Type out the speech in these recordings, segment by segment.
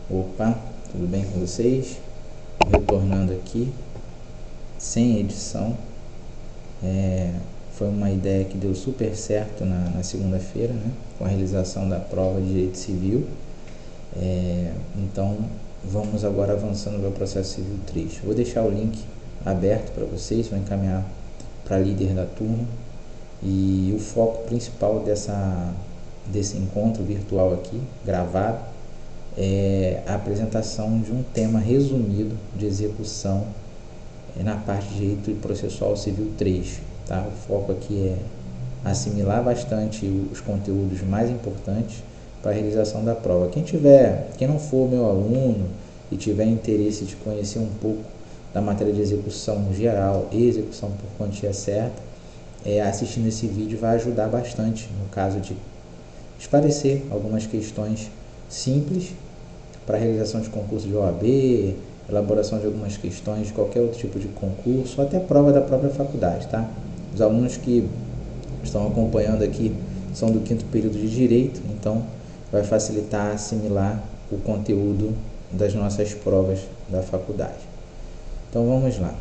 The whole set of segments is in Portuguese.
Opa, tudo bem com vocês? Retornando aqui, sem edição. Foi uma ideia que deu super certo na segunda-feira, né? Com a realização da prova de Direito Civil. Então, vamos agora avançando para o processo civil 3. Vou deixar o link aberto para vocês, vou encaminhar para a líder da turma. E o foco principal desse encontro virtual aqui, gravado, é a apresentação de um tema resumido de execução na parte de Direito Processual Civil 3. Tá? O foco aqui é assimilar bastante os conteúdos mais importantes para a realização da prova. Quem não for meu aluno e tiver interesse de conhecer um pouco da matéria de execução geral e execução por quantia certa, assistindo esse vídeo vai ajudar bastante no caso de esclarecer algumas questões simples para a realização de concurso de OAB, elaboração de algumas questões de qualquer outro tipo de concurso, ou até prova da própria faculdade, tá? Os alunos que estão acompanhando aqui são do 5º período de Direito, então vai facilitar assimilar o conteúdo das nossas provas da faculdade. Então vamos lá.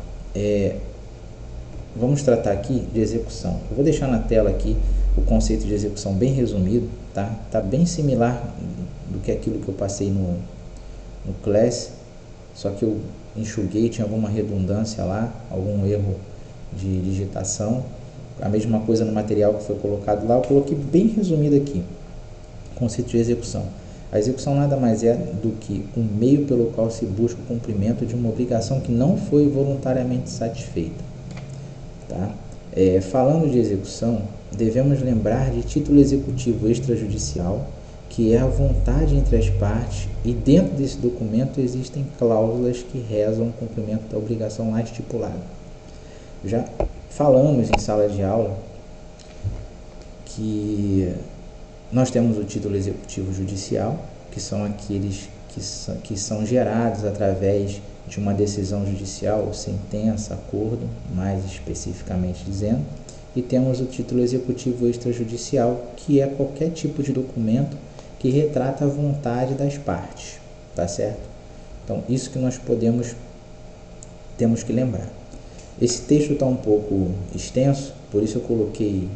Vamos tratar aqui de execução. Eu vou deixar na tela aqui o conceito de execução bem resumido, tá? Tá bem similar do que aquilo que eu passei no Class, só que eu enxuguei, tinha alguma redundância lá, algum erro de digitação. A mesma coisa no material que foi colocado lá, eu coloquei bem resumido aqui. Conceito de execução. A execução nada mais é do que um meio pelo qual se busca o cumprimento de uma obrigação que não foi voluntariamente satisfeita. Tá? Falando de execução, devemos lembrar de título executivo extrajudicial, que é a vontade entre as partes, e dentro desse documento existem cláusulas que rezam o cumprimento da obrigação lá estipulada. Já falamos em sala de aula que nós temos o título executivo judicial, que são aqueles que são gerados através de uma decisão judicial, sentença, acordo, mais especificamente dizendo, e temos o título executivo extrajudicial, que é qualquer tipo de documento que retrata a vontade das partes, tá certo? Então, isso que nós temos que lembrar. Esse texto está um pouco extenso, por isso eu coloquei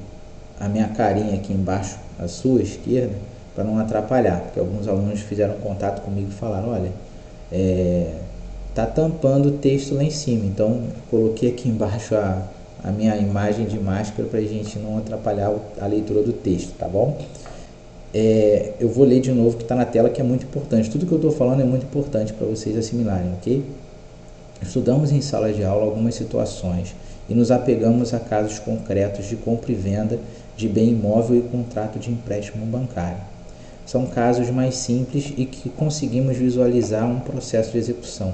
a minha carinha aqui embaixo, à sua esquerda, para não atrapalhar, porque alguns alunos fizeram contato comigo e falaram, olha, tá tampando o texto lá em cima, então coloquei aqui embaixo a minha imagem de máscara para a gente não atrapalhar a leitura do texto, tá bom? Eu vou ler de novo que está na tela, que é muito importante. Tudo que eu estou falando é muito importante para vocês assimilarem, ok? Estudamos em sala de aula algumas situações e nos apegamos a casos concretos de compra e venda de bem imóvel e contrato de empréstimo bancário. São casos mais simples e que conseguimos visualizar um processo de execução.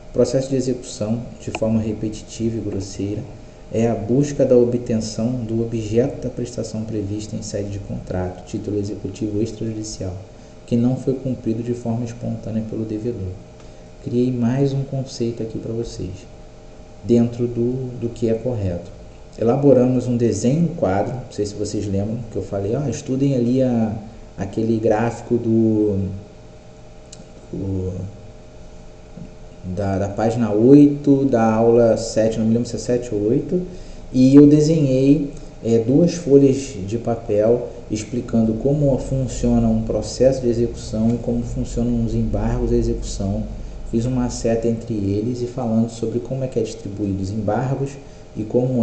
O processo de execução, de forma repetitiva e grosseira, é a busca da obtenção do objeto da prestação prevista em sede de contrato, título executivo extrajudicial, que não foi cumprido de forma espontânea pelo devedor. Criei mais um conceito aqui para vocês, dentro do que é correto. Elaboramos um desenho no quadro, não sei se vocês lembram que eu falei, estudem ali aquele gráfico da página 8, da aula 7, não me lembro se é 7 ou 8, e eu desenhei 2 folhas de papel explicando como funciona um processo de execução e como funcionam os embargos da execução. Fiz uma seta entre eles e falando sobre como é que é distribuído os embargos e como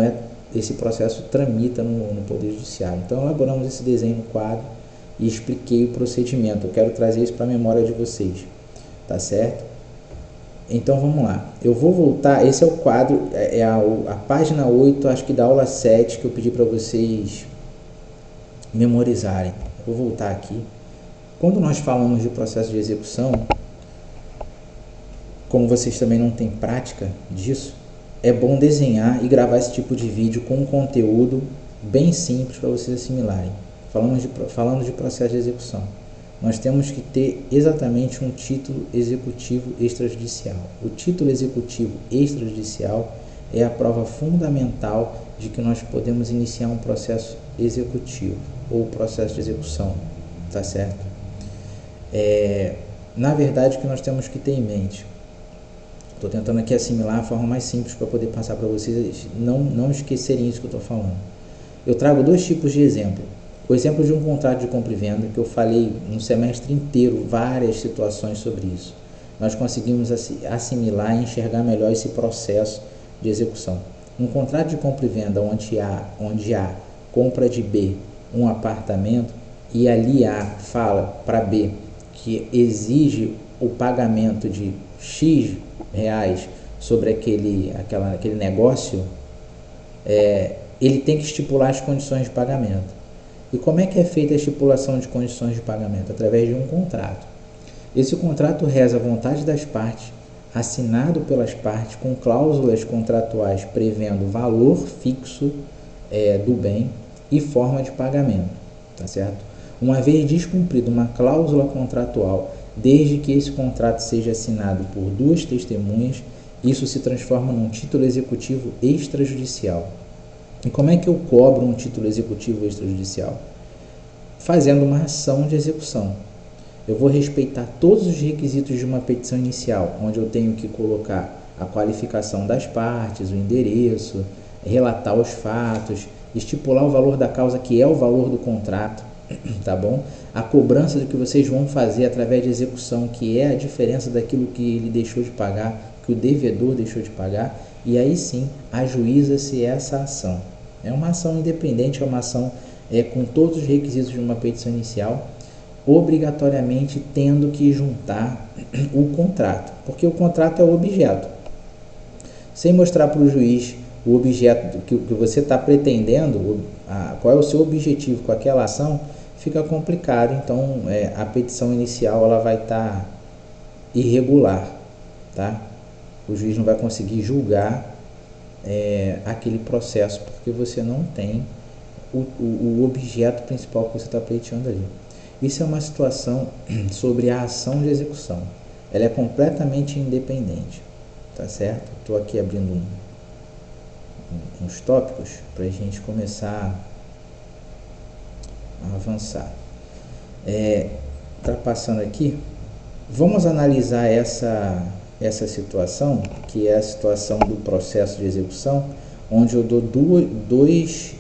esse processo tramita no Poder Judiciário. Então, elaboramos esse desenho no quadro e expliquei o procedimento. Eu quero trazer isso para a memória de vocês, tá certo? Então vamos lá, eu vou voltar, esse é o quadro, a página 8, acho que da aula 7, que eu pedi para vocês memorizarem. Vou voltar aqui. Quando nós falamos de processo de execução, como vocês também não têm prática disso, é bom desenhar e gravar esse tipo de vídeo com um conteúdo bem simples para vocês assimilarem. Falando de processo de execução, nós temos que ter exatamente um título executivo extrajudicial. O título executivo extrajudicial é a prova fundamental de que nós podemos iniciar um processo executivo ou processo de execução, tá certo? na verdade, o que nós temos que ter em mente? Estou tentando aqui assimilar a forma mais simples para poder passar para vocês não esquecerem isso que eu estou falando. Eu trago dois tipos de exemplo. O exemplo de um contrato de compra e venda, que eu falei no semestre inteiro várias situações sobre isso. Nós conseguimos assimilar e enxergar melhor esse processo de execução. Um contrato de compra e venda onde A compra de B um apartamento e ali A fala para B que exige o pagamento de X reais sobre aquele negócio, ele tem que estipular as condições de pagamento. E como é que é feita a estipulação de condições de pagamento? Através de um contrato. Esse contrato reza a vontade das partes, assinado pelas partes com cláusulas contratuais prevendo valor fixo do bem e forma de pagamento, tá certo? Uma vez descumprida uma cláusula contratual, desde que esse contrato seja assinado por duas testemunhas, isso se transforma num título executivo extrajudicial. E como é que eu cobro um título executivo extrajudicial? Fazendo uma ação de execução. Eu vou respeitar todos os requisitos de uma petição inicial, onde eu tenho que colocar a qualificação das partes, o endereço, relatar os fatos, estipular o valor da causa, que é o valor do contrato, tá bom? A cobrança do que vocês vão fazer através de execução, que é a diferença daquilo que ele deixou de pagar, que o devedor deixou de pagar, e aí sim ajuiza-se essa ação. É uma ação independente, é uma ação com todos os requisitos de uma petição inicial, obrigatoriamente tendo que juntar o contrato, porque o contrato é o objeto. Sem mostrar para o juiz o objeto que você está pretendendo, qual é o seu objetivo com aquela ação, fica complicado. Então a petição inicial ela vai estar irregular, tá? O juiz não vai conseguir julgar aquele processo, porque você não tem o objeto principal que você está pleiteando ali. Isso é uma situação sobre a ação de execução. Ela é completamente independente, tá certo? Estou aqui abrindo uns tópicos para a gente começar a avançar. Ultrapassando aqui, vamos analisar essa situação, que é a situação do processo de execução, onde eu dou dois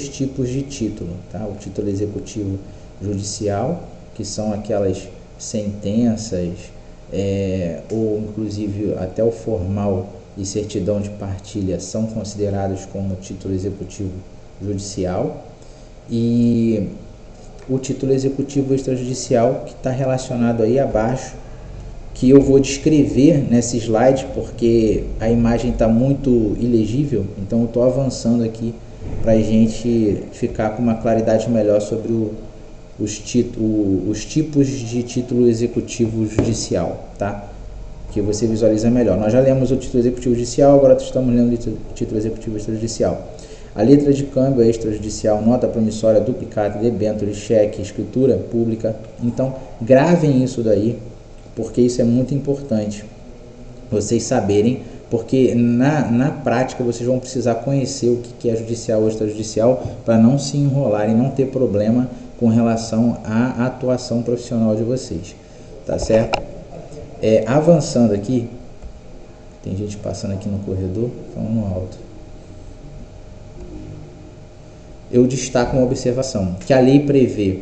tipos de título, tá? O título executivo judicial, que são aquelas sentenças, ou inclusive até o formal e certidão de partilha são considerados como título executivo judicial, e o título executivo extrajudicial, que está relacionado aí abaixo, que eu vou descrever nesse slide, porque a imagem está muito ilegível, então eu estou avançando aqui para a gente ficar com uma claridade melhor sobre os tipos de título executivo judicial, tá? Que você visualiza melhor. Nós já lemos o título executivo judicial, agora estamos lendo o título executivo extrajudicial. A letra de câmbio é extrajudicial, nota promissória, duplicata, debênture, cheque, escritura pública. Então, gravem isso daí, porque isso é muito importante vocês saberem, porque na prática vocês vão precisar conhecer o que é judicial ou extrajudicial para não se enrolarem, não ter problema com relação à atuação profissional de vocês, tá certo? Avançando aqui, tem gente passando aqui no corredor, falando alto. Eu destaco uma observação, que a lei prevê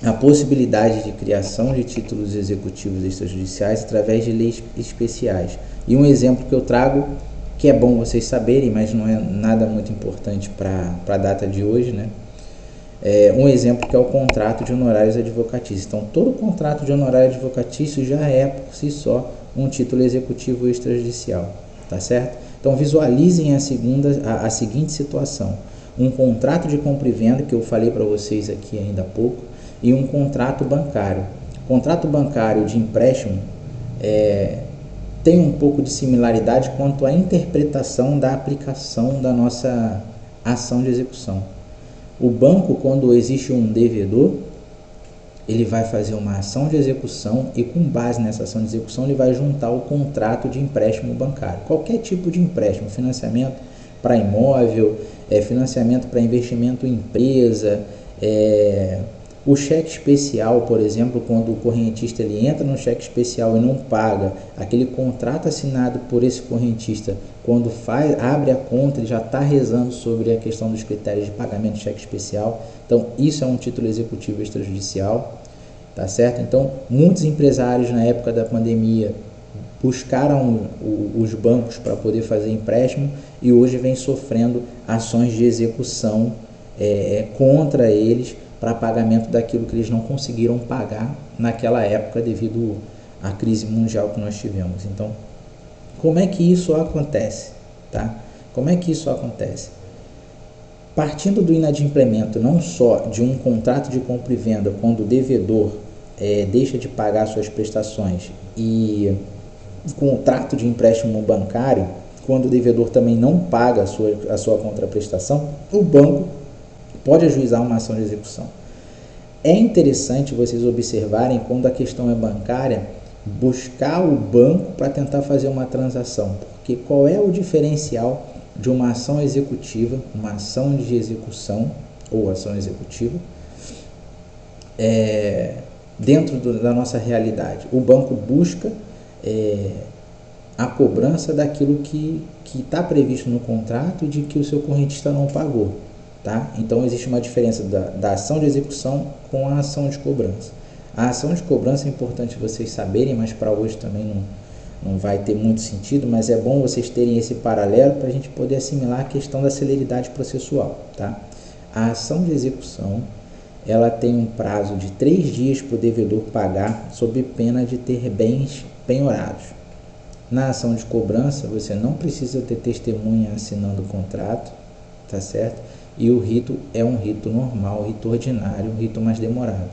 a possibilidade de criação de títulos executivos extrajudiciais através de leis especiais. E um exemplo que eu trago, que é bom vocês saberem, mas não é nada muito importante para a data de hoje, né? Um exemplo que é o contrato de honorários advocatícios. Então, todo contrato de honorário advocatício já é, por si só, um título executivo extrajudicial, tá certo? Então, visualizem a seguinte situação. Um contrato de compra e venda, que eu falei para vocês aqui ainda há pouco, e um contrato bancário. Contrato bancário de empréstimo tem um pouco de similaridade quanto à interpretação da aplicação da nossa ação de execução. O banco, quando existe um devedor, ele vai fazer uma ação de execução e, com base nessa ação de execução, ele vai juntar o contrato de empréstimo bancário. Qualquer tipo de empréstimo, financiamento para imóvel, financiamento para investimento em empresa, O cheque especial, por exemplo, quando o correntista ele entra no cheque especial e não paga, aquele contrato assinado por esse correntista, quando abre a conta, ele já está rezando sobre a questão dos critérios de pagamento de cheque especial. Então, isso é um título executivo extrajudicial, tá certo? Então, muitos empresários na época da pandemia buscaram os bancos para poder fazer empréstimo e hoje vem sofrendo ações de execução contra eles para pagamento daquilo que eles não conseguiram pagar naquela época devido à crise mundial que nós tivemos. Então, como é que isso acontece? Tá? Como é que isso acontece? Partindo do inadimplemento não só de um contrato de compra e venda, quando o devedor deixa de pagar suas prestações, e contrato de empréstimo bancário, quando o devedor também não paga a sua contraprestação, o banco pode ajuizar uma ação de execução. É interessante vocês observarem, quando a questão é bancária, buscar o banco para tentar fazer uma transação, porque qual é o diferencial de uma ação executiva, uma ação de execução ou ação executiva dentro da nossa realidade? O banco busca a cobrança daquilo que está previsto no contrato e de que o seu correntista não pagou. Tá? Então, existe uma diferença da ação de execução com a ação de cobrança. A ação de cobrança é importante vocês saberem, mas para hoje também não vai ter muito sentido, mas é bom vocês terem esse paralelo para a gente poder assimilar a questão da celeridade processual. Tá? A ação de execução ela tem um prazo de 3 dias para o devedor pagar, sob pena de ter bens penhorados. Na ação de cobrança, você não precisa ter testemunha assinando o contrato, tá certo? E o rito é um rito normal, rito ordinário, um rito mais demorado.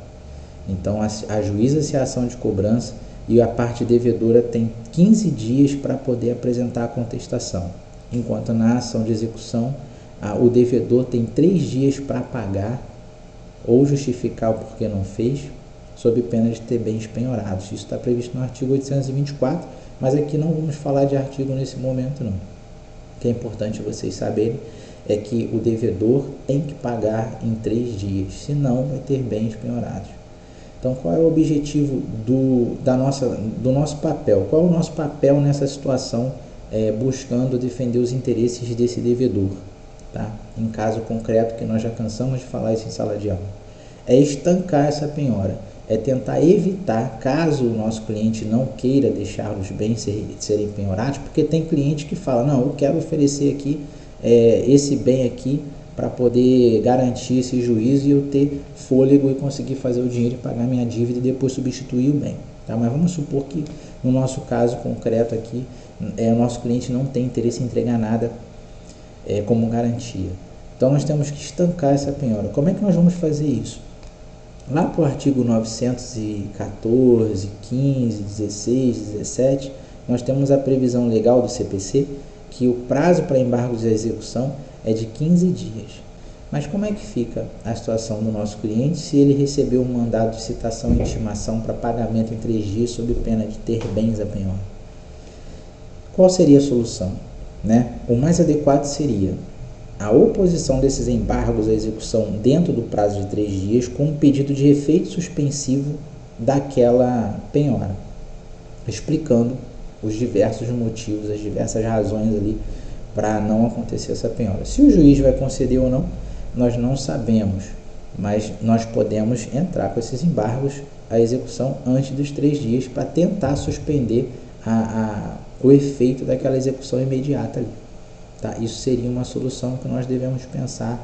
Então, ajuiza-se a ação de cobrança e a parte devedora tem 15 dias para poder apresentar a contestação. Enquanto na ação de execução, o devedor tem 3 dias para pagar ou justificar o porquê não fez, sob pena de ter bens penhorados. Isso está previsto no artigo 824, mas aqui não vamos falar de artigo nesse momento não. O que é importante vocês saberem é que o devedor tem que pagar em 3 dias, senão vai ter bens penhorados. Então, qual é o objetivo do nosso papel? Qual é o nosso papel nessa situação, buscando defender os interesses desse devedor? Tá? Em caso concreto, que nós já cansamos de falar isso em sala de aula, é estancar essa penhora, é tentar evitar, caso o nosso cliente não queira deixar os bens serem penhorados, porque tem cliente que fala, não, eu quero oferecer aqui esse bem aqui para poder garantir esse juízo e eu ter fôlego e conseguir fazer o dinheiro e pagar minha dívida e depois substituir o bem. Tá? Mas vamos supor que no nosso caso concreto aqui, o nosso cliente não tem interesse em entregar nada como garantia. Então nós temos que estancar essa penhora. Como é que nós vamos fazer isso? Lá para o artigo 914, 15, 16, 17, nós temos a previsão legal do CPC que o prazo para embargo de execução é de 15 dias. Mas como é que fica a situação do nosso cliente se ele recebeu um mandado de citação e intimação para pagamento em 3 dias sob pena de ter bens a penhora? Qual seria a solução? O mais adequado seria a oposição desses embargos à execução dentro do prazo de 3 dias com um pedido de efeito suspensivo daquela penhora, explicando os diversos motivos, as diversas razões ali para não acontecer essa penhora. Se o juiz vai conceder ou não, nós não sabemos, mas nós podemos entrar com esses embargos à execução antes dos 3 dias para tentar suspender o efeito daquela execução imediata ali. Tá? Isso seria uma solução que nós devemos pensar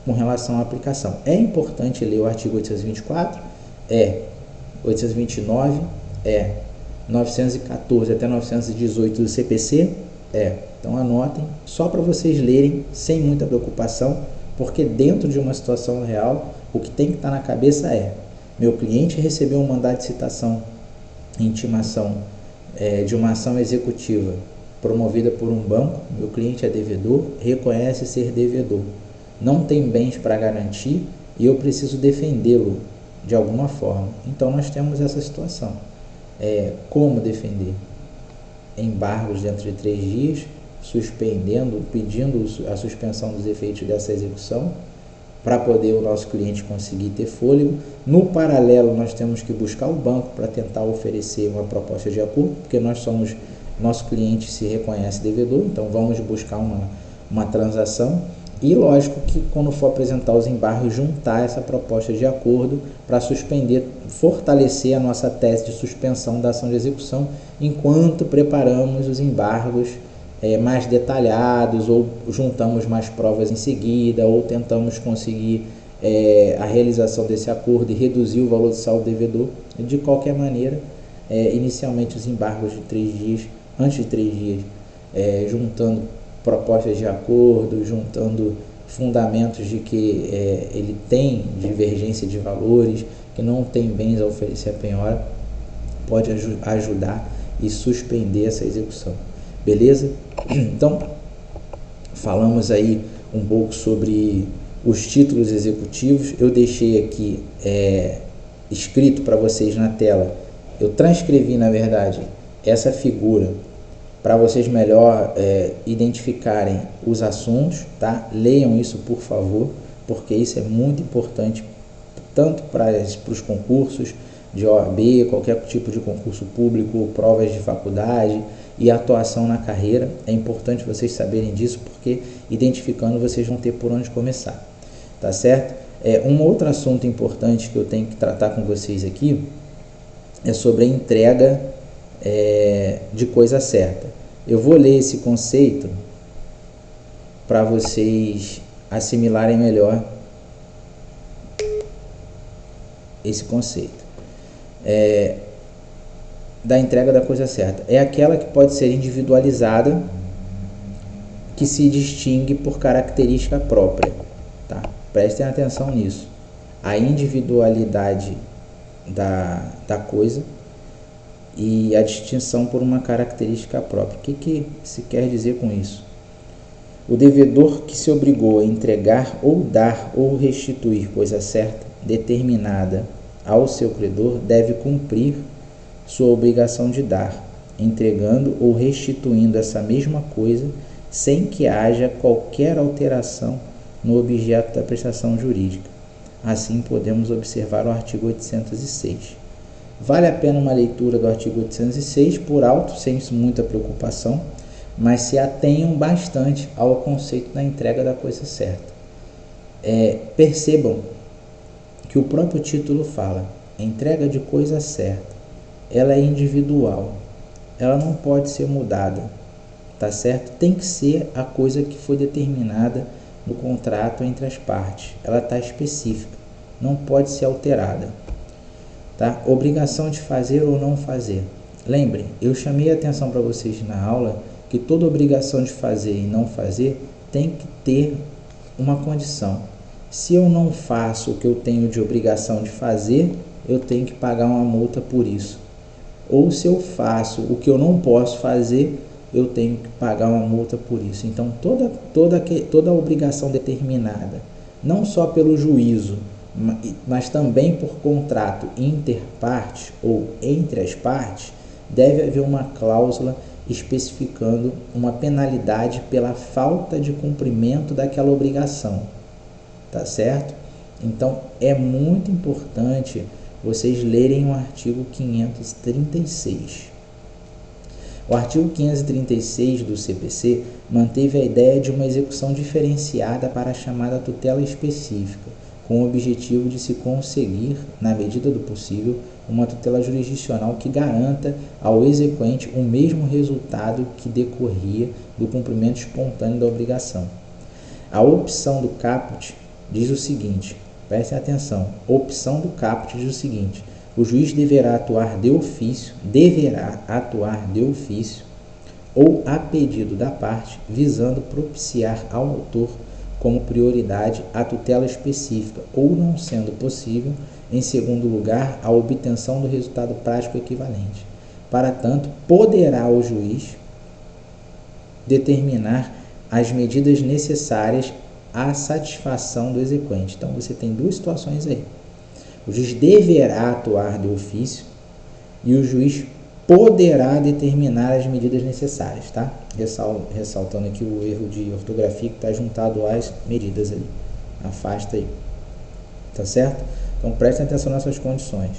com relação à aplicação. É importante ler o artigo 824, 829, 914 até 918 do CPC, então anotem, só para vocês lerem sem muita preocupação, porque dentro de uma situação real, o que tem que estar na cabeça meu cliente recebeu um mandado de citação e intimação de uma ação executiva promovida por um banco, meu cliente é devedor, reconhece ser devedor, não tem bens para garantir e eu preciso defendê-lo de alguma forma. Então nós temos essa situação. Como defender? Embargos dentro de 3 dias, pedindo a suspensão dos efeitos dessa execução para poder o nosso cliente conseguir ter fôlego. No paralelo, nós temos que buscar o banco para tentar oferecer uma proposta de acordo, porque nosso cliente se reconhece devedor, então vamos buscar uma transação. E lógico que quando for apresentar os embargos, juntar essa proposta de acordo para suspender, fortalecer a nossa tese de suspensão da ação de execução, enquanto preparamos os embargos mais detalhados, ou juntamos mais provas em seguida, ou tentamos conseguir a realização desse acordo e reduzir o valor do saldo devedor. De qualquer maneira, inicialmente os embargos de 3 dias, antes de 3 dias, juntando propostas de acordo, juntando fundamentos de que ele tem divergência de valores, que não tem bens a oferecer a penhora, pode ajudar e suspender essa execução. Beleza? Então, falamos aí um pouco sobre os títulos executivos. Eu deixei aqui escrito para vocês na tela. Eu transcrevi, na verdade, essa figura para vocês melhor identificarem os assuntos, tá? Leiam isso, por favor, porque isso é muito importante, tanto para os concursos de OAB, qualquer tipo de concurso público, provas de faculdade e atuação na carreira. É importante vocês saberem disso, porque identificando vocês vão ter por onde começar, tá certo? Um outro assunto importante que eu tenho que tratar com vocês aqui é sobre a entrega de coisa certa. Eu vou ler esse conceito para vocês assimilarem melhor esse conceito. Da entrega da coisa certa. É aquela que pode ser individualizada, que se distingue por característica própria. Tá? Prestem atenção nisso. A individualidade da coisa e a distinção por uma característica própria. O que se quer dizer com isso? O devedor que se obrigou a entregar ou dar ou restituir coisa certa determinada ao seu credor deve cumprir sua obrigação de dar, entregando ou restituindo essa mesma coisa sem que haja qualquer alteração no objeto da prestação jurídica. Assim, podemos observar o artigo 806. Vale a pena uma leitura do artigo 806 por alto, sem muita preocupação, mas se atenham bastante ao conceito da entrega da coisa certa. Percebam que o próprio título fala, entrega de coisa certa. Ela é individual, ela não pode ser mudada, tá certo? Tem que ser a coisa que foi determinada no contrato entre as partes, ela está específica, não pode ser alterada. Tá? Obrigação de fazer ou não fazer. Lembrem, eu chamei a atenção para vocês na aula que toda obrigação de fazer e não fazer tem que ter uma condição. Se eu não faço o que eu tenho de obrigação de fazer, eu tenho que pagar uma multa por isso. Ou se eu faço o que eu não posso fazer, eu tenho que pagar uma multa por isso. Então, toda obrigação determinada, não só pelo juízo, mas também por contrato interpartes ou entre as partes, deve haver uma cláusula especificando uma penalidade pela falta de cumprimento daquela obrigação, tá certo? Então, é muito importante vocês lerem o artigo 536. O artigo 536 do CPC manteve a ideia de uma execução diferenciada para a chamada tutela específica, com o objetivo de se conseguir, na medida do possível, uma tutela jurisdicional que garanta ao exequente o mesmo resultado que decorria do cumprimento espontâneo da obrigação. A opção do caput diz o seguinte, prestem atenção, a opção do caput diz o seguinte, o juiz deverá atuar de ofício ou a pedido da parte, visando propiciar ao autor como prioridade a tutela específica, ou não sendo possível, em segundo lugar, a obtenção do resultado prático equivalente. Para tanto, poderá o juiz determinar as medidas necessárias à satisfação do exequente. Então, você tem duas situações aí. O juiz deverá atuar de ofício e o juiz poderá determinar as medidas necessárias, tá? Ressaltando aqui o erro de ortografia que está juntado às medidas ali. Afasta aí, tá certo? Então prestem atenção nessas condições.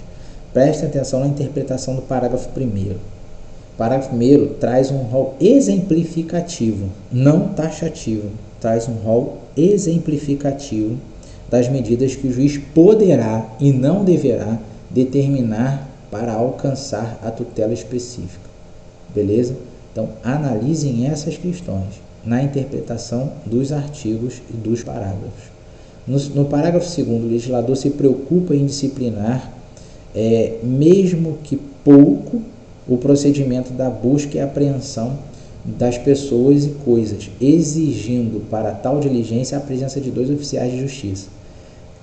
Prestem atenção na interpretação do parágrafo 1º. O parágrafo 1º traz um rol exemplificativo, não taxativo. Traz um rol exemplificativo das medidas que o juiz poderá e não deverá determinar para alcançar a tutela específica. Beleza? Então, analisem essas questões na interpretação dos artigos e dos parágrafos. No parágrafo 2º, o legislador se preocupa em disciplinar, mesmo que pouco, o procedimento da busca e apreensão das pessoas e coisas, exigindo para tal diligência a presença de 2 oficiais de justiça.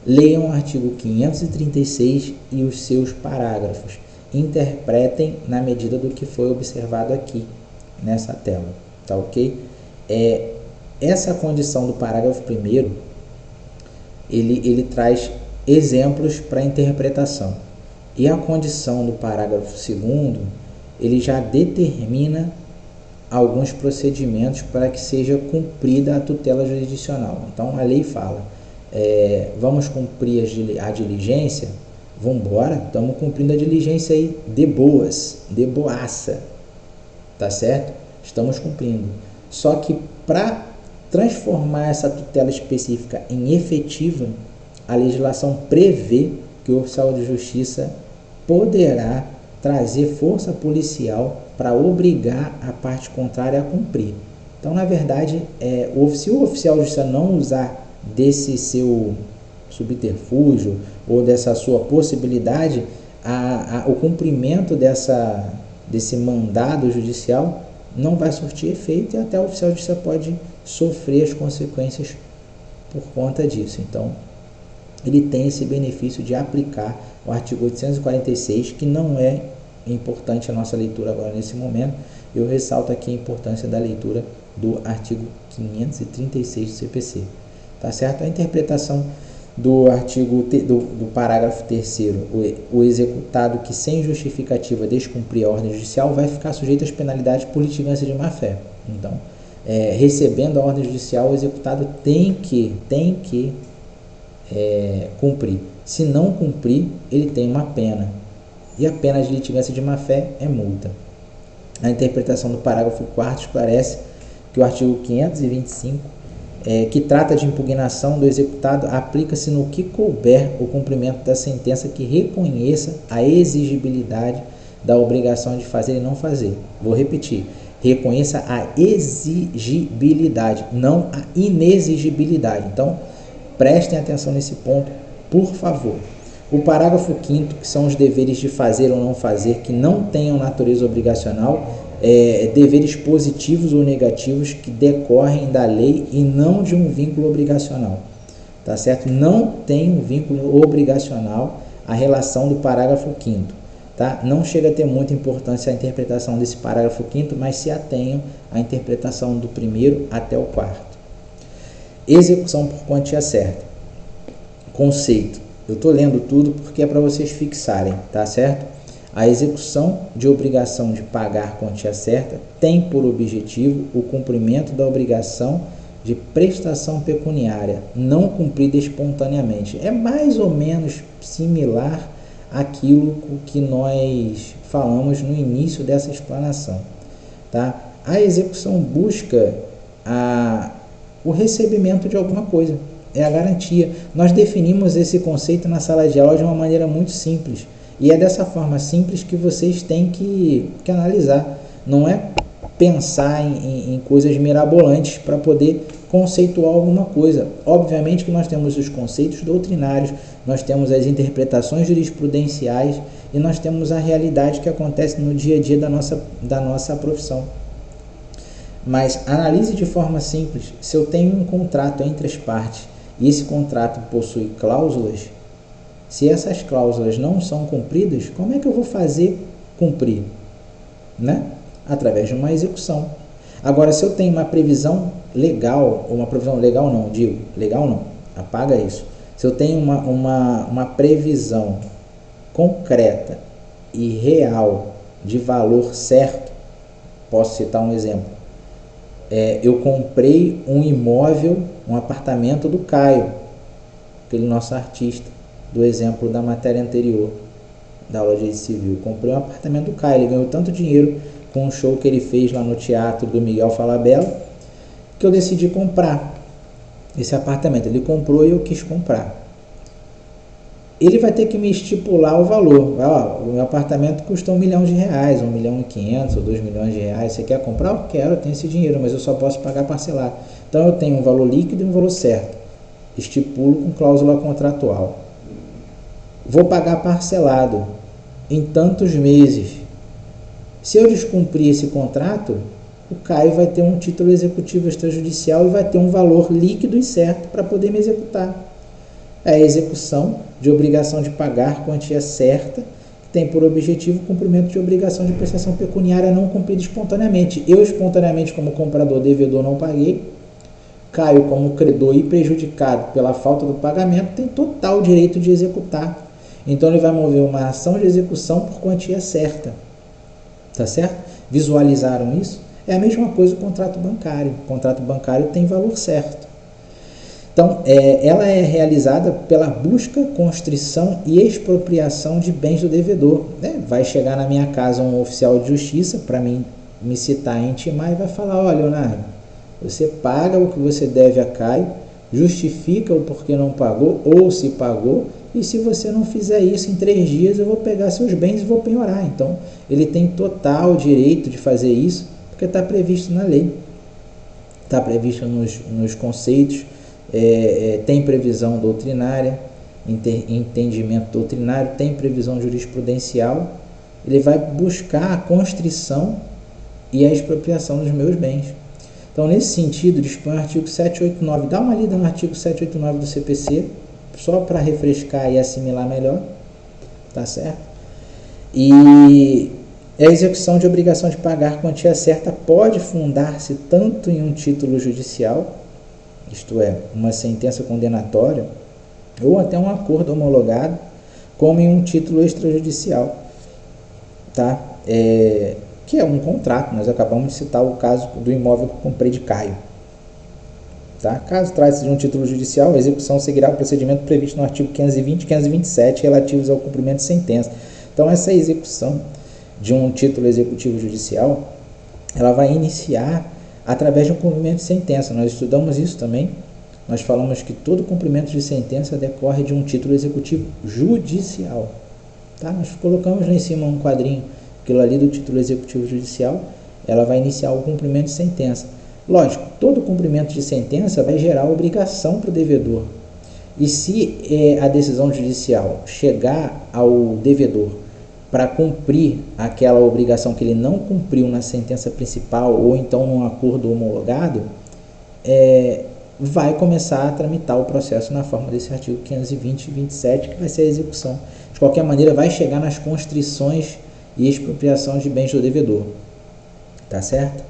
Leiam o artigo 536 e os seus parágrafos. Interpretem na medida do que foi observado aqui nessa tela, tá ok? Essa condição do parágrafo 1º, ele traz exemplos para interpretação. E a condição do parágrafo 2º, ele já determina alguns procedimentos para que seja cumprida a tutela jurisdicional. Então, a lei fala, vamos cumprir a diligência? Vamos embora, estamos cumprindo a diligência aí de boas, de boaça, tá certo? Estamos cumprindo. Só que para transformar essa tutela específica em efetiva, a legislação prevê que o oficial de justiça poderá trazer força policial para obrigar a parte contrária a cumprir. Então, na verdade, se o oficial de justiça não usar desse seu subterfúgio ou dessa sua possibilidade, o cumprimento desse mandado judicial não vai surtir efeito e até o oficial de justiça pode sofrer as consequências por conta disso. Então, ele tem esse benefício de aplicar o artigo 846, que não é importante a nossa leitura agora nesse momento. Eu ressalto aqui a importância da leitura do artigo 536 do CPC. Tá certo? A interpretação do artigo do parágrafo 3º, o executado que sem justificativa descumprir a ordem judicial vai ficar sujeito às penalidades por litigância de má-fé. Então, recebendo a ordem judicial, o executado tem que cumprir. Se não cumprir, ele tem uma pena. E a pena de litigância de má-fé é multa. A interpretação do parágrafo 4º esclarece que o artigo 525, que trata de impugnação do executado, aplica-se no que couber o cumprimento da sentença que reconheça a exigibilidade da obrigação de fazer e não fazer. Vou repetir. Reconheça a exigibilidade, não a inexigibilidade. Então, prestem atenção nesse ponto, por favor. O parágrafo 5º, que são os deveres de fazer ou não fazer, que não tenham natureza obrigacional, deveres positivos ou negativos que decorrem da lei e não de um vínculo obrigacional. Tá certo? Não tem um vínculo obrigacional a relação do parágrafo 5º. Tá? Não chega a ter muita importância a interpretação desse parágrafo 5º, mas se atenham à interpretação do 1º até o 4º. Execução por quantia certa. Conceito. Eu estou lendo tudo porque é para vocês fixarem, tá certo? A execução de obrigação de pagar quantia certa tem por objetivo o cumprimento da obrigação de prestação pecuniária não cumprida espontaneamente. É mais ou menos similar àquilo que nós falamos no início dessa explanação. Tá? A execução busca o recebimento de alguma coisa, é a garantia. Nós definimos esse conceito na sala de aula de uma maneira muito simples. E é dessa forma simples que vocês têm que analisar. Não é pensar em coisas mirabolantes para poder conceituar alguma coisa. Obviamente que nós temos os conceitos doutrinários, nós temos as interpretações jurisprudenciais e nós temos a realidade que acontece no dia a dia da nossa profissão. Mas analise de forma simples. Se eu tenho um contrato entre as partes e esse contrato possui cláusulas, se essas cláusulas não são cumpridas, como é que eu vou fazer cumprir? Né? Através de uma execução. Agora, se eu tenho uma previsão legal, legal não, apaga isso. Se eu tenho uma previsão concreta e real de valor certo, posso citar um exemplo. Eu comprei um imóvel, um apartamento do Caio. aquele nosso artista, do exemplo da matéria anterior, da aula de direito civil. Comprei um apartamento do Caio, ele ganhou tanto dinheiro com um show que ele fez lá no teatro do Miguel Falabella, que eu decidi comprar esse apartamento. Ele comprou e eu quis comprar. Ele vai ter que me estipular o valor. O meu apartamento custa R$1 milhão, R$1,5 milhão ou R$2 milhões. Você quer comprar? Eu quero, eu tenho esse dinheiro, mas eu só posso pagar parcelado. Então eu tenho um valor líquido e um valor certo. Estipulo com cláusula contratual. Vou pagar parcelado em tantos meses. Se eu descumprir esse contrato, o Caio vai ter um título executivo extrajudicial e vai ter um valor líquido e certo para poder me executar. É a execução de obrigação de pagar quantia certa, que tem por objetivo o cumprimento de obrigação de prestação pecuniária não cumprida espontaneamente. Eu, espontaneamente, como comprador, devedor, não paguei. Caio, como credor e prejudicado pela falta do pagamento, tem total direito de executar. Então, ele vai mover uma ação de execução por quantia certa. Tá certo? Visualizaram isso? É a mesma coisa o contrato bancário. O contrato bancário tem valor certo. Então, ela é realizada pela busca, constrição e expropriação de bens do devedor. Vai chegar na minha casa um oficial de justiça para me citar e intimar e vai falar: olha, Leonardo, você paga o que você deve a Caio, justifica o porquê não pagou ou se pagou, e se você não fizer isso em 3 dias eu vou pegar seus bens e vou penhorar. Então, ele tem total direito de fazer isso porque está previsto na lei, está previsto nos conceitos. Tem previsão doutrinária, entendimento doutrinário, tem previsão jurisprudencial. Ele vai buscar a constrição e a expropriação dos meus bens. Então, nesse sentido, dispõe o artigo 789. Dá uma lida no artigo 789 do CPC, só para refrescar e assimilar melhor, tá certo? E a execução de obrigação de pagar quantia certa pode fundar-se tanto em um título judicial, isto é, uma sentença condenatória, ou até um acordo homologado, como em um título extrajudicial, tá? Que é um contrato. Nós acabamos de citar o caso do imóvel que eu comprei de Caio. Tá? Caso trate-se de um título judicial, a execução seguirá o procedimento previsto no artigo 520 e 527, relativos ao cumprimento de sentença. Então, essa execução de um título executivo judicial, ela vai iniciar através de um cumprimento de sentença. Nós estudamos isso também. Nós falamos que todo cumprimento de sentença decorre de um título executivo judicial. Tá? Nós colocamos lá em cima um quadrinho, aquilo ali do título executivo judicial, ela vai iniciar o cumprimento de sentença. Lógico, todo cumprimento de sentença vai gerar obrigação para o devedor. E se a decisão judicial chegar ao devedor para cumprir aquela obrigação que ele não cumpriu na sentença principal ou então num acordo homologado, vai começar a tramitar o processo na forma desse artigo 520 e 27, que vai ser a execução. De qualquer maneira, vai chegar nas constrições e expropriação de bens do devedor. Tá certo?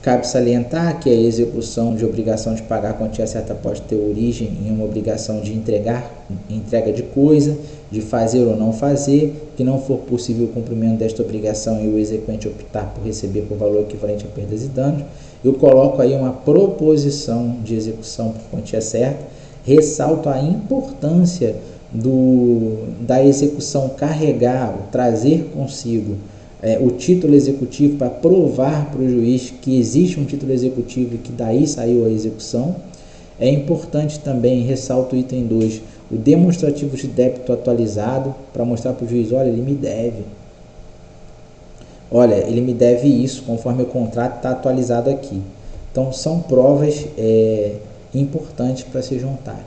Cabe salientar que a execução de obrigação de pagar a quantia certa pode ter origem em uma obrigação de entrega de coisa, de fazer ou não fazer, que não for possível o cumprimento desta obrigação e o exequente optar por receber por valor equivalente a perdas e danos. Eu coloco aí uma proposição de execução por quantia certa, ressalto a importância da execução carregar, trazer consigo o título executivo para provar para o juiz que existe um título executivo e que daí saiu a execução. É importante também, ressalto o item 2, o demonstrativo de débito atualizado, para mostrar para o juiz: olha, ele me deve. Olha, ele me deve isso, conforme o contrato está atualizado aqui. Então, são provas importantes para se juntarem.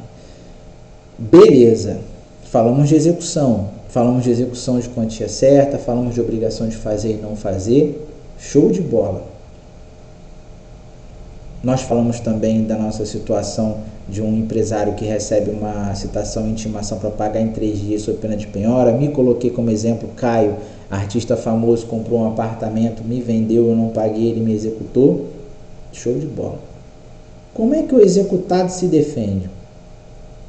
Beleza, falamos de execução. Falamos de execução de quantia certa, falamos de obrigação de fazer e não fazer. Show de bola. Nós falamos também da nossa situação de um empresário que recebe uma citação e intimação para pagar em 3 dias sob pena de penhora. Me coloquei como exemplo Caio, artista famoso, comprou um apartamento, me vendeu, eu não paguei, ele me executou. Show de bola. Como é que o executado se defende?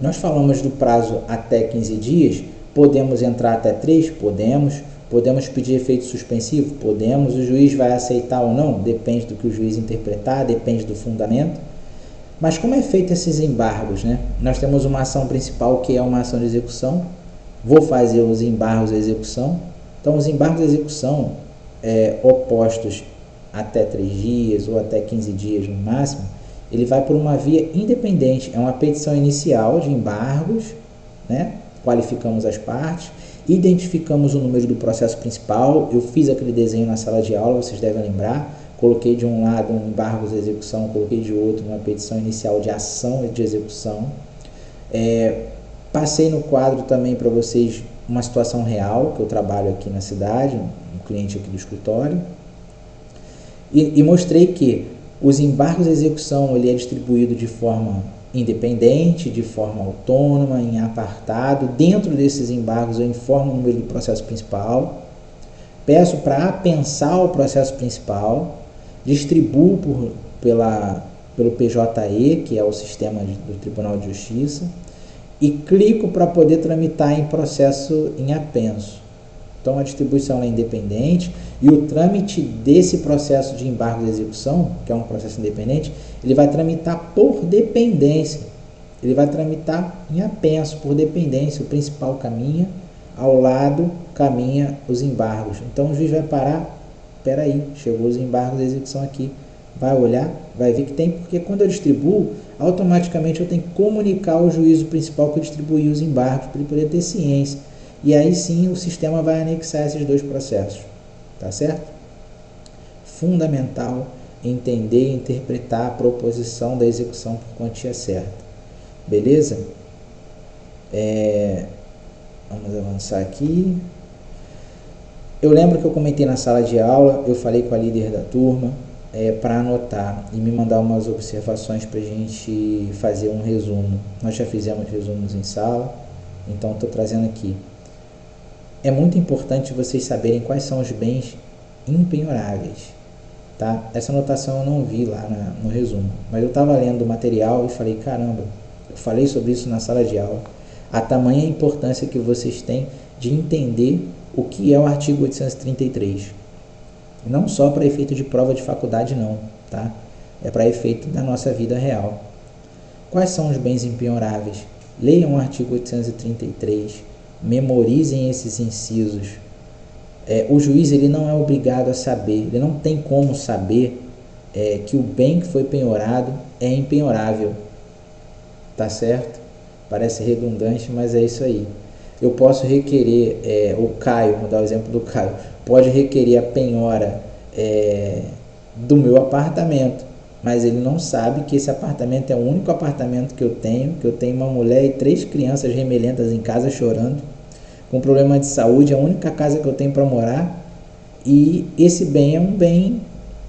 Nós falamos do prazo até 15 dias. Podemos entrar até 3? Podemos pedir efeito suspensivo? Podemos. O juiz vai aceitar ou não? Depende do que o juiz interpretar, depende do fundamento. Mas como é feito esses embargos, né? Nós temos uma ação principal que é uma ação de execução. Vou fazer os embargos da execução. Então, os embargos da execução opostos até 3 dias ou até 15 dias no máximo, ele vai por uma via independente. É uma petição inicial de embargos, né? Qualificamos as partes, identificamos o número do processo principal. Eu fiz aquele desenho na sala de aula, vocês devem lembrar. Coloquei de um lado um embargo de execução, coloquei de outro uma petição inicial de ação e de execução. Passei no quadro também para vocês uma situação real, que eu trabalho aqui na cidade, um cliente aqui do escritório, e mostrei que os embargos de execução ele é distribuído de forma independente, de forma autônoma, em apartado. Dentro desses embargos eu informo o número do processo principal, peço para apensar o processo principal, distribuo pelo PJE, que é o sistema do Tribunal de Justiça, e clico para poder tramitar em processo em apenso. Então a distribuição é independente e o trâmite desse processo de embargo de execução, que é um processo independente, ele vai tramitar por dependência. Ele vai tramitar em apenso, por dependência. O principal caminha, ao lado caminha os embargos. Então o juiz vai parar, espera aí, chegou os embargos de execução aqui. Vai olhar, vai ver que tem, porque quando eu distribuo, automaticamente eu tenho que comunicar ao juízo principal que eu distribuí os embargos, para ele poder ter ciência. E aí sim o sistema vai anexar esses dois processos. Tá certo? Fundamental entender e interpretar a proposição da execução por quantia certa. Beleza? Vamos avançar aqui. Eu lembro que eu comentei na sala de aula, eu falei com a líder da turma, para anotar e me mandar umas observações para a gente fazer um resumo. Nós já fizemos resumos em sala, então estou trazendo aqui. É muito importante vocês saberem quais são os bens impenhoráveis. Tá? Essa anotação eu não vi lá no resumo, mas eu estava lendo o material e falei, caramba, eu falei sobre isso na sala de aula. A tamanha importância que vocês têm de entender o que é o artigo 833. Não só para efeito de prova de faculdade não, tá? É para efeito da nossa vida real. Quais são os bens impenhoráveis? Leiam o artigo 833, memorizem esses incisos. O juiz ele não é obrigado a saber, ele não tem como saber que o bem que foi penhorado é impenhorável. Tá certo? Parece redundante, mas é isso aí. Eu posso requerer, o Caio, vou dar o exemplo do Caio, pode requerer a penhora do meu apartamento, mas ele não sabe que esse apartamento é o único apartamento que eu tenho uma mulher e 3 crianças remelentas em casa chorando, com problema de saúde, é a única casa que eu tenho para morar, e esse bem é um bem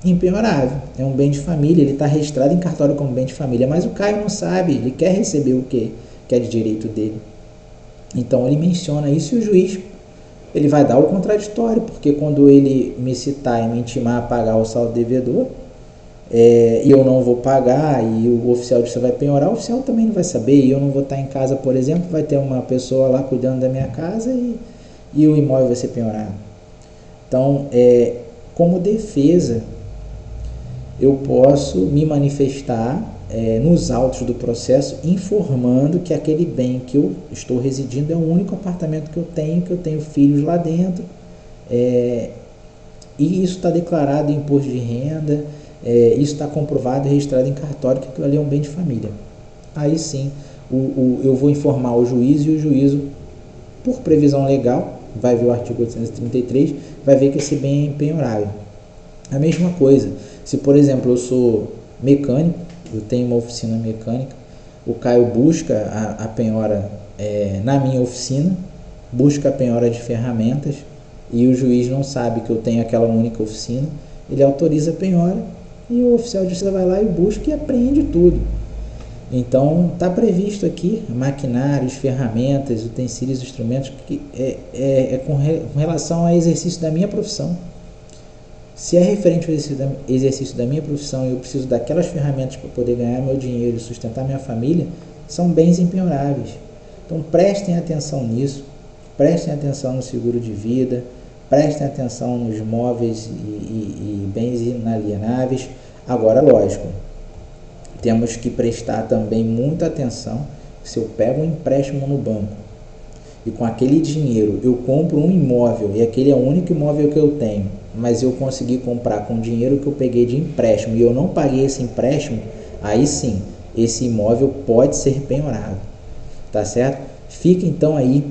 impenhorável, é um bem de família, ele está registrado em cartório como bem de família, mas o Caio não sabe, ele quer receber o que é de direito dele. Então ele menciona isso e o juiz ele vai dar o contraditório, porque quando ele me citar e me intimar a pagar o saldo devedor, e eu não vou pagar, e o oficial de justiça vai penhorar, o oficial também não vai saber, e eu não vou estar em casa, por exemplo, vai ter uma pessoa lá cuidando da minha casa e o imóvel vai ser penhorado. Então, como defesa, eu posso me manifestar nos autos do processo, informando que aquele bem que eu estou residindo é o único apartamento que eu tenho filhos lá dentro, e isso está declarado em imposto de renda, isso está comprovado e registrado em cartório que aquilo ali é um bem de família. Aí sim, eu vou informar o juiz e o juízo, por previsão legal, vai ver o artigo 833, vai ver que esse bem é impenhorável. A mesma coisa, se por exemplo eu sou mecânico, eu tenho uma oficina mecânica, o Caio busca a penhora na minha oficina, busca a penhora de ferramentas e o juiz não sabe que eu tenho aquela única oficina, ele autoriza a penhora e o oficial de justiça vai lá e busca e apreende tudo. Então está previsto aqui maquinários, ferramentas, utensílios, instrumentos que com relação ao exercício da minha profissão. Se é referente ao exercício da minha profissão e eu preciso daquelas ferramentas para poder ganhar meu dinheiro e sustentar minha família, são bens impenhoráveis. Então prestem atenção nisso, prestem atenção no seguro de vida, prestem atenção nos móveis e bens inalienáveis. Agora, lógico, temos que prestar também muita atenção. Se eu pego um empréstimo no banco e com aquele dinheiro eu compro um imóvel e aquele é o único imóvel que eu tenho, mas eu consegui comprar com o dinheiro que eu peguei de empréstimo e eu não paguei esse empréstimo, aí sim, esse imóvel pode ser penhorado, tá certo? Fica então aí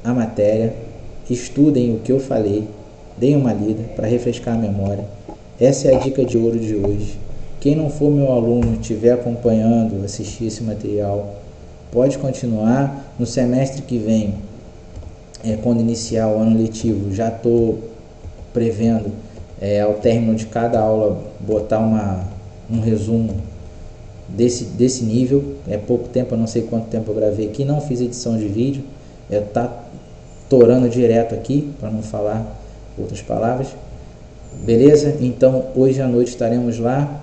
a matéria, estudem o que eu falei, deem uma lida para refrescar a memória. Essa é a dica de ouro de hoje. Quem não for meu aluno, estiver acompanhando, assistir esse material, pode continuar. No semestre que vem, quando iniciar o ano letivo, já estou prevendo, ao término de cada aula, botar um resumo desse nível. É pouco tempo, eu não sei quanto tempo eu gravei aqui, não fiz edição de vídeo, tá torando direto aqui, para não falar outras palavras. Beleza? Então, hoje à noite estaremos lá.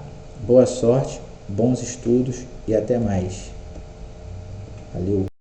Boa sorte, bons estudos e até mais. Valeu!